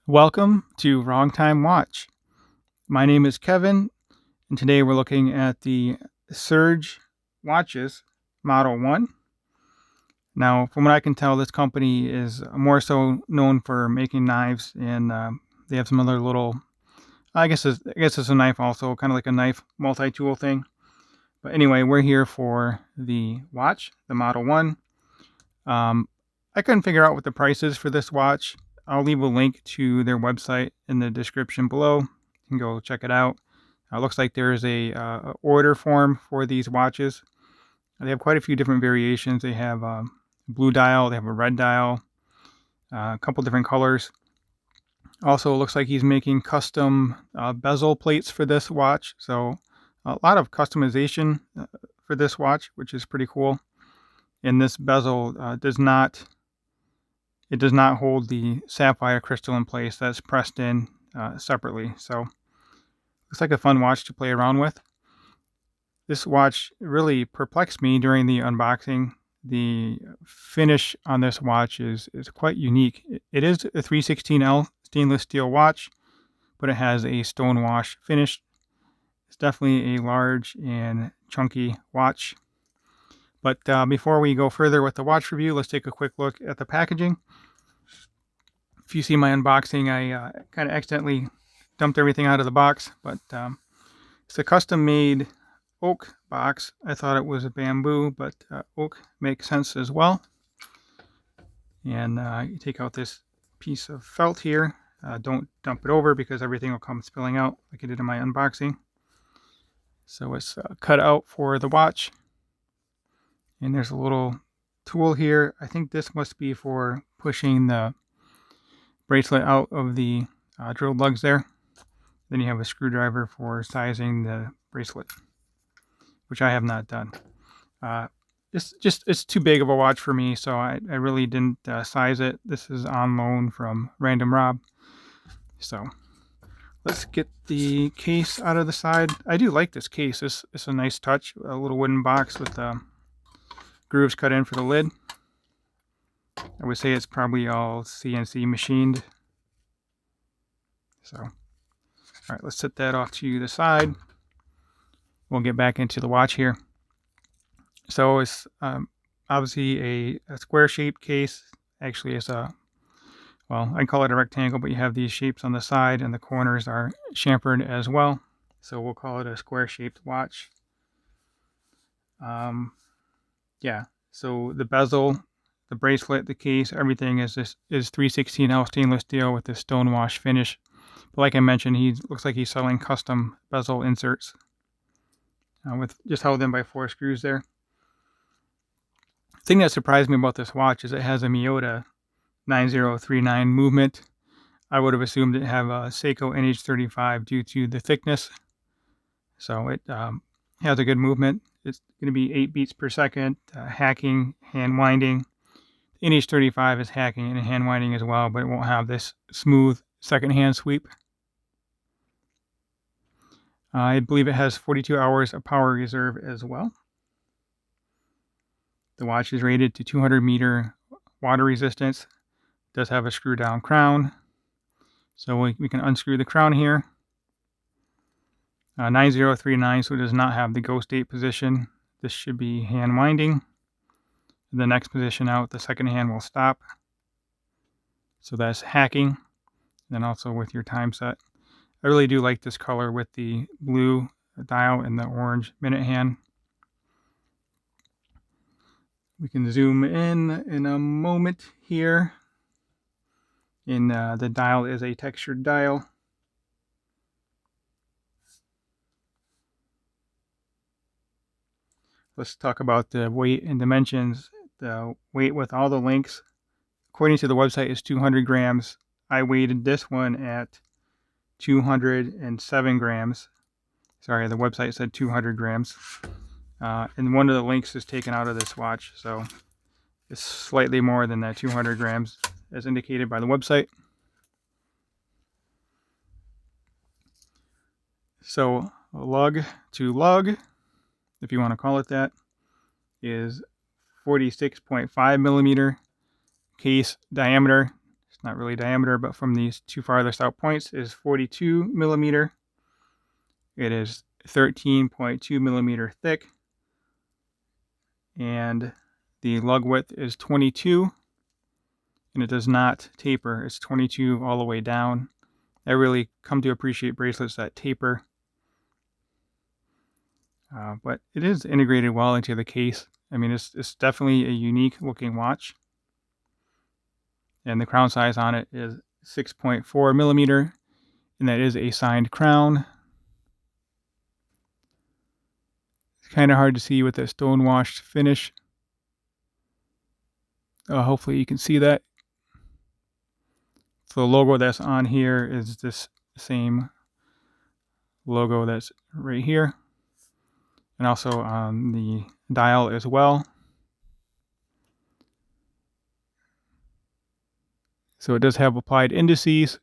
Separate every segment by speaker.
Speaker 1: Welcome to Wrong Time Watch. My name is Kevin, and today we're looking at the Serge watches Model 1. Now, from what I can tell, this company is more so known for making knives, and they have some other little, I guess it's a knife also, kind of like a knife multi-tool thing. But anyway, we're here for the watch, the Model 1. I couldn't figure out what the price is for this watch. I'll leave a link to their website in the description below. You can go check it out. It looks like there's a order form for these watches. They have quite a few different variations. They have a blue dial, they have a red dial, a couple different colors. Also, it looks like he's making custom bezel plates for this watch. So a lot of customization for this watch, which is pretty cool. And this bezel does not hold the sapphire crystal in place. That's pressed in separately. So looks like a fun watch to play around with. This watch really perplexed me during the unboxing. The finish on this watch is quite unique. It is a 316L stainless steel watch, but it has a stonewash finish. It's definitely a large and chunky watch. But before we go further with the watch review, let's take a quick look at the packaging. If you see my unboxing, I kind of accidentally dumped everything out of the box, but it's a custom-made oak box. I thought it was a bamboo, but oak makes sense as well. And you take out this piece of felt here. Don't dump it over because everything will come spilling out like I did in my unboxing. So it's cut out for the watch. And there's a little tool here. I think this must be for pushing the bracelet out of the drilled lugs there. Then you have a screwdriver for sizing the bracelet, which I have not done. It's too big of a watch for me, so I really didn't size it. This is on loan from Random Rob. So let's get the case out of the side. I do like this case. It's a nice touch. A little wooden box with grooves cut in for the lid. I would say it's probably all CNC machined. So, all right, let's set that off to the side. We'll get back into the watch here. So it's obviously a square-shaped case. Actually, it's I call it a rectangle, but you have these shapes on the side, and the corners are chamfered as well. So we'll call it a square-shaped watch. Yeah, so the bezel, the bracelet, the case, everything is 316L stainless steel with this stonewash finish. But like I mentioned, he looks like he's selling custom bezel inserts with just held in by 4 screws there. The thing that surprised me about this watch is it has a Miyota 9039 movement. I would have assumed it'd have a Seiko NH35 due to the thickness. So it has a good movement. It's going to be 8 beats per second, hacking, hand winding. The NH35 is hacking and hand winding as well, but it won't have this smooth second hand sweep. I believe it has 42 hours of power reserve as well. The watch is rated to 200 meter water resistance. It does have a screw down crown. So we can unscrew the crown here. 9039, so it does not have the ghost 8 position. This should be hand winding. The next position out, the second hand will stop. So that's hacking. Then also with your time set. I really do like this color with the blue dial and the orange minute hand. We can zoom in a moment here. And the dial is a textured dial. Let's talk about the weight and dimensions. The weight with all the links, according to the website, is 200 grams. I weighted this one at 207 grams. Sorry, the website said 200 grams. And one of the links is taken out of this watch, so it's slightly more than that 200 grams as indicated by the website. So lug to lug, if you want to call it that, is 46.5 millimeter case diameter. It's not really diameter, but from these two farthest out points, is 42 millimeter. It is 13.2 millimeter thick, and the lug width is 22, and it does not taper. It's 22 all the way down. I really come to appreciate bracelets that taper, but it is integrated well into the case. I mean, it's definitely a unique looking watch, and the crown size on it is 6.4 millimeter, and that is a signed crown. It's kind of hard to see with the stone-washed finish. Hopefully you can see that. So the logo that's on here is this same logo that's right here, and also on the dial as well. So it does have applied indices.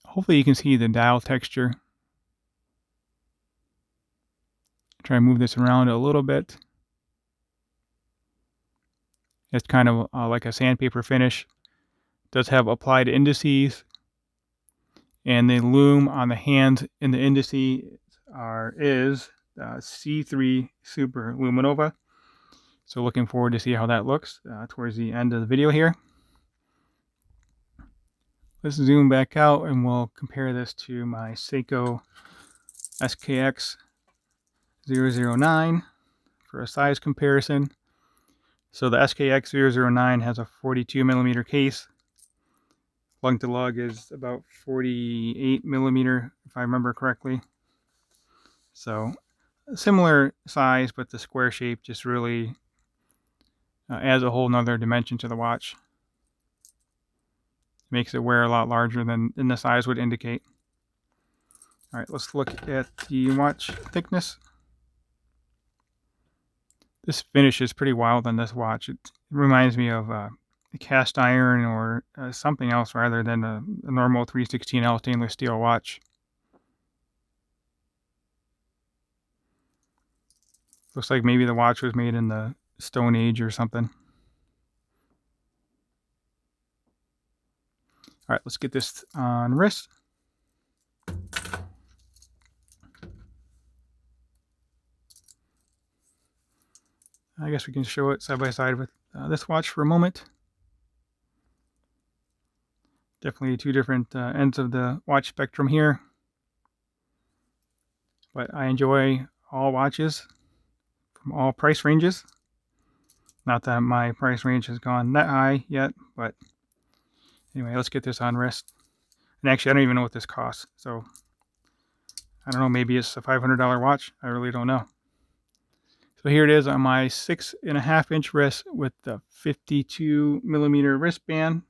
Speaker 1: Hopefully you can see the dial texture. Try and move this around a little bit. It's kind of like a sandpaper finish. It does have applied indices, and the lume on the hands in the indices is C3 Super Luminova. So looking forward to see how that looks towards the end of the video here. Let's zoom back out and we'll compare this to my Seiko SKX 009 for a size comparison. So the SKX 009 has a 42 millimeter case. Lug to lug is about 48 millimeter, if I remember correctly. So a similar size, but the square shape just really adds a whole nother dimension to the watch. Makes it wear a lot larger than the size would indicate. All right, let's look at the watch thickness. This finish is pretty wild on this watch. It reminds me of a cast iron or something else rather than a normal 316L stainless steel watch. Looks like maybe the watch was made in the Stone Age or something. All right, let's get this on wrist. I guess we can show it side by side with this watch for a moment. Definitely two different ends of the watch spectrum here. But I enjoy all watches from all price ranges. Not that my price range has gone that high yet, but anyway, let's get this on wrist. And actually, I don't even know what this costs. So I don't know, maybe it's a $500 watch. I really don't know. So here it is on my 6.5 inch wrist with the 52 millimeter wristband.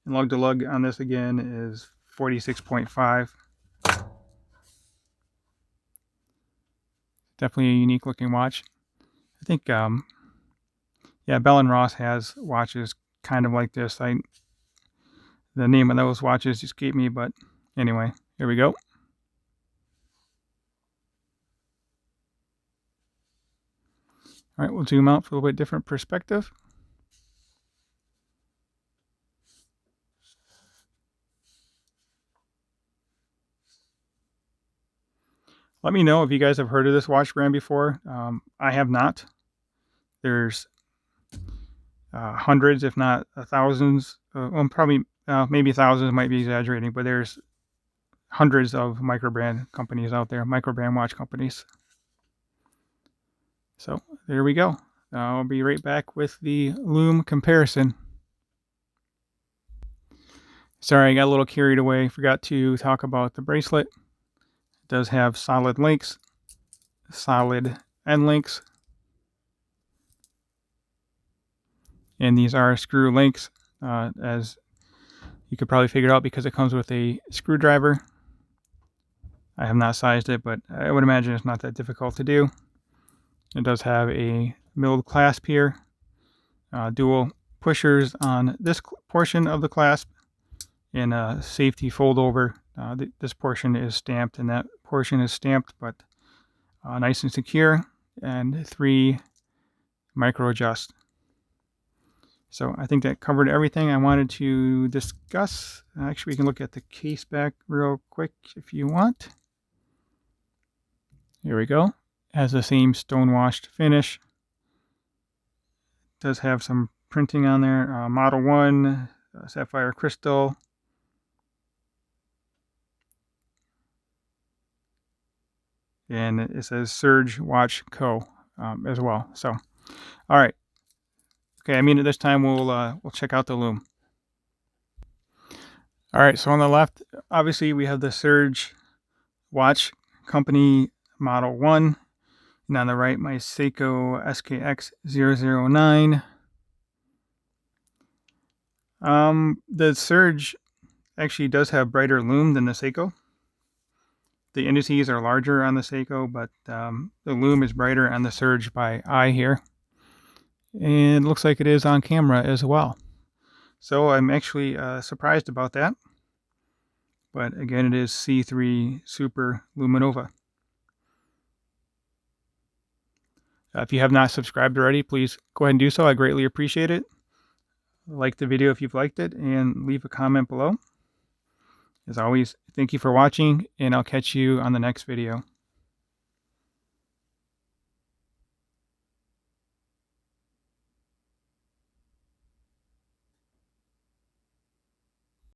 Speaker 1: And lug to lug on this again is 46.5. Definitely a unique looking watch. I think, yeah, Bell & Ross has watches kind of like this. The name of those watches escaped me, but anyway, here we go. All right, we'll zoom out for a little bit different perspective. Let me know if you guys have heard of this watch brand before. I have not. There's hundreds, if not thousands, well, probably maybe thousands, might be exaggerating, but there's hundreds of microbrand companies out there, microbrand watch companies. So there we go. I'll be right back with the Loom Comparison. Sorry, I got a little carried away. Forgot to talk about the bracelet. It does have solid links, solid end links, and these are screw links, as you could probably figure out because it comes with a screwdriver. I have not sized it, but I would imagine it's not that difficult to do. It does have a milled clasp here, dual pushers on this portion of the clasp, and a safety fold over. This portion is stamped and that portion is stamped, but nice and secure, and 3 micro adjust. So I think that covered everything I wanted to discuss. Actually, we can look at the case back real quick if you want. Here we go. Has the same stonewashed finish. Does have some printing on there. Model 1, sapphire crystal. And it says Serge Watch Co. As well. So, all right. Okay, I mean, at this time we'll check out the loom. All right, so on the left, obviously we have the Serge Watch Company Model 1. And on the right, my Seiko SKX009. The Serge actually does have brighter loom than the Seiko. The indices are larger on the Seiko, but the loom is brighter on the Serge by eye here. And it looks like it is on camera as well. So I'm actually surprised about that. But again, it is C3 Super Luminova. If you have not subscribed already, please go ahead and do so. I greatly appreciate it. Like the video if you've liked it, and leave a comment below. As always, thank you for watching, and I'll catch you on the next video.